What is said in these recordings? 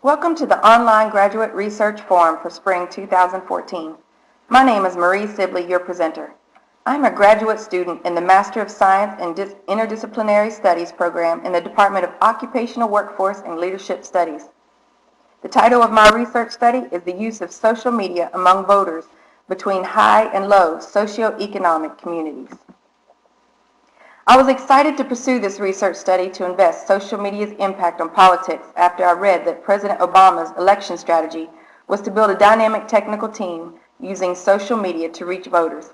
Welcome to the Online Graduate Research Forum for Spring 2014. My name is Marie Sibley, your presenter. I'm a graduate student in the Master of Science in Interdisciplinary Studies program in the Department of Occupational Workforce and Leadership Studies. The title of my research study is The Use of Social Media Among Voters Between High and Low Socioeconomic Communities. I was excited to pursue this research study to invest social media's impact on politics after I read that President Obama's election strategy was to build a dynamic technical team using social media to reach voters.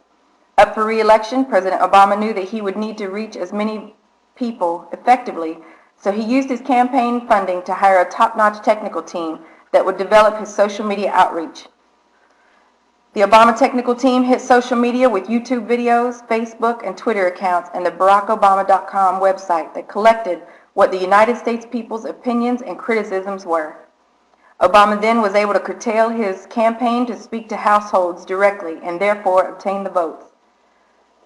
Up for re-election, President Obama knew that he would need to reach as many people effectively, so he used his campaign funding to hire a top-notch technical team that would develop his social media outreach. The Obama technical team hit social media with YouTube videos, Facebook, and Twitter accounts, and the BarackObama.com website that collected what the United States people's opinions and criticisms were. Obama then was able to curtail his campaign to speak to households directly and therefore obtain the votes.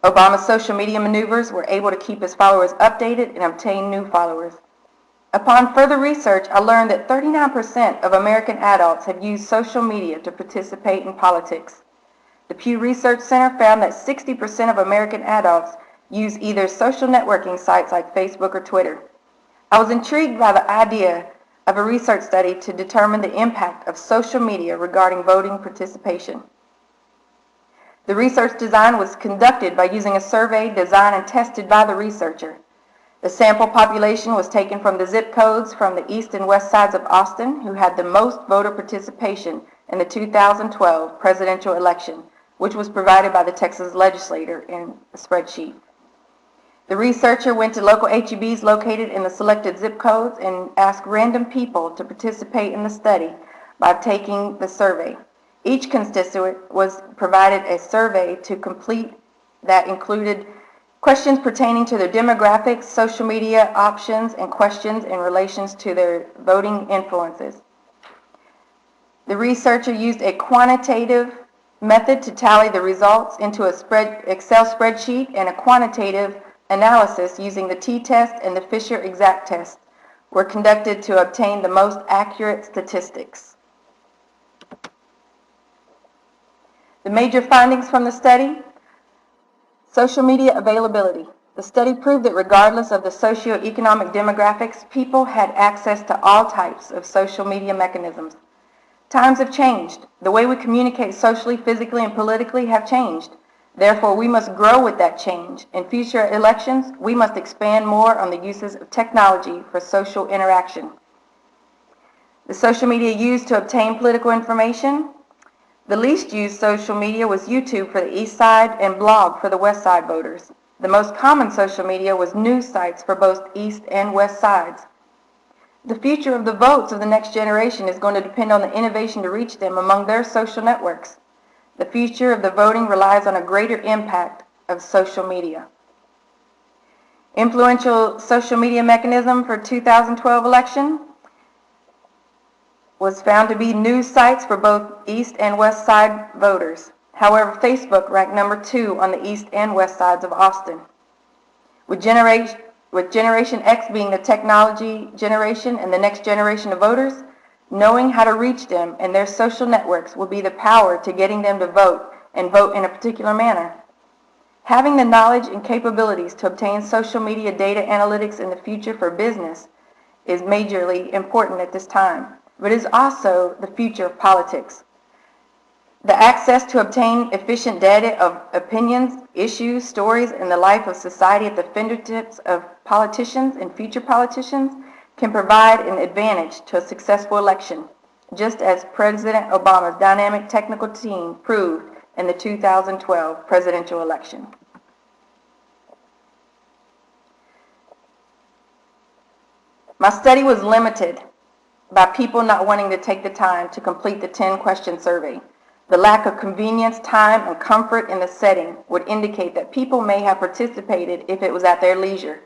Obama's social media maneuvers were able to keep his followers updated and obtain new followers. Upon further research, I learned that 39% of American adults have used social media to participate in politics. The Pew Research Center found that 60% of American adults use either social networking sites like Facebook or Twitter. I was intrigued by the idea of a research study to determine the impact of social media regarding voting participation. The research design was conducted by using a survey designed and tested by the researcher. The sample population was taken from the zip codes from the east and west sides of Austin, who had the most voter participation in the 2012 presidential election, which was provided by the Texas legislature in a spreadsheet. The researcher went to local HEBs located in the selected zip codes and asked random people to participate in the study by taking the survey. Each constituent was provided a survey to complete that included questions pertaining to their demographics, social media options, and questions in relation to their voting influences. The researcher used a quantitative method to tally the results into an Excel spreadsheet, and a quantitative analysis using the t-test and the Fisher exact test were conducted to obtain the most accurate statistics. The major findings from the study: social media availability. The study proved that regardless of the socioeconomic demographics, people had access to all types of social media mechanisms. Times have changed. The way we communicate socially, physically, and politically have changed. Therefore, we must grow with that change. In future elections, we must expand more on the uses of technology for social interaction. The social media used to obtain political information. The least used social media was YouTube for the East Side and blog for the West Side voters. The most common social media was news sites for both East and West Sides. The future of the votes of the next generation is going to depend on the innovation to reach them among their social networks. The future of the voting relies on a greater impact of social media. Influential social media mechanism for 2012 election was found to be news sites for both East and West Side voters. However, Facebook ranked number 2 on the East and West Sides of Austin. With Generation X being the technology generation and the next generation of voters, knowing how to reach them and their social networks will be the power to getting them to vote and vote in a particular manner. Having the knowledge and capabilities to obtain social media data analytics in the future for business is majorly important at this time, but is also the future of politics. The access to obtain efficient data of opinions, issues, stories, and the life of society at the fingertips of politicians and future politicians can provide an advantage to a successful election, just as President Obama's dynamic technical team proved in the 2012 presidential election. My study was limited by people not wanting to take the time to complete the 10-question survey. The lack of convenience, time, and comfort in the setting would indicate that people may have participated if it was at their leisure,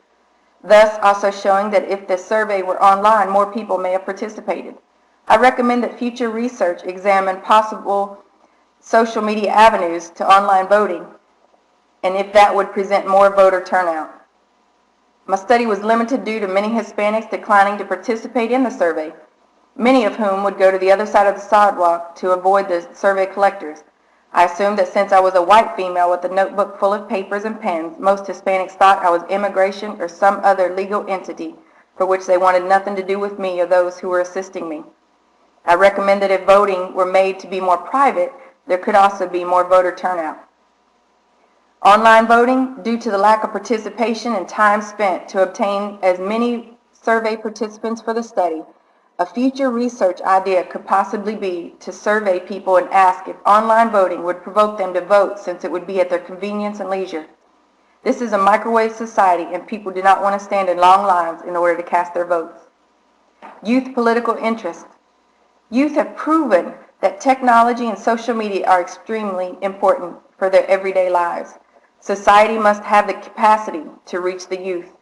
thus also showing that if the survey were online, more people may have participated. I recommend that future research examine possible social media avenues to online voting, and if that would present more voter turnout. My study was limited due to many Hispanics declining to participate in the survey. many of whom would go to the other side of the sidewalk to avoid the survey collectors. I assumed that since I was a white female with a notebook full of papers and pens, most Hispanics thought I was immigration or some other legal entity for which they wanted nothing to do with me or those who were assisting me. I recommend that if voting were made to be more private, there could also be more voter turnout. Online voting, due to the lack of participation and time spent to obtain as many survey participants for the study, a future research idea could possibly be to survey people and ask if online voting would provoke them to vote, since it would be at their convenience and leisure. This is a microwave society, and people do not want to stand in long lines in order to cast their votes. Youth political interest. Youth have proven that technology and social media are extremely important for their everyday lives. Society must have the capacity to reach the youth.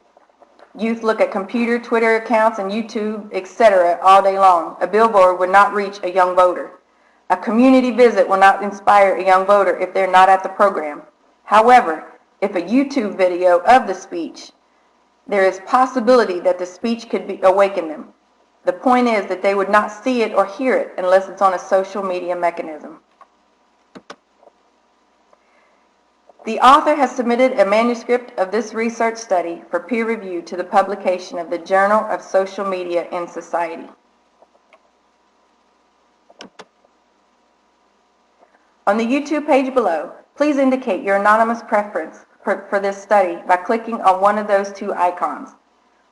Youth look at computer, Twitter accounts, and YouTube, etc. all day long. A billboard would not reach a young voter. A community visit will not inspire a young voter if they're not at the program. However, if a YouTube video of the speech, there is possibility that the speech could awaken them. The point is that they would not see it or hear it unless it's on a social media mechanism. The author has submitted a manuscript of this research study for peer review to the publication of the Journal of Social Media in Society. On the YouTube page below, please indicate your anonymous preference for this study by clicking on one of those two icons.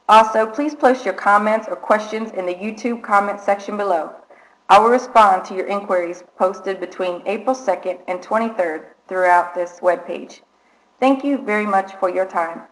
Also, please post your comments or questions in the YouTube comment section below. I will respond to your inquiries posted between April 2nd and 23rd throughout this webpage. Thank you very much for your time.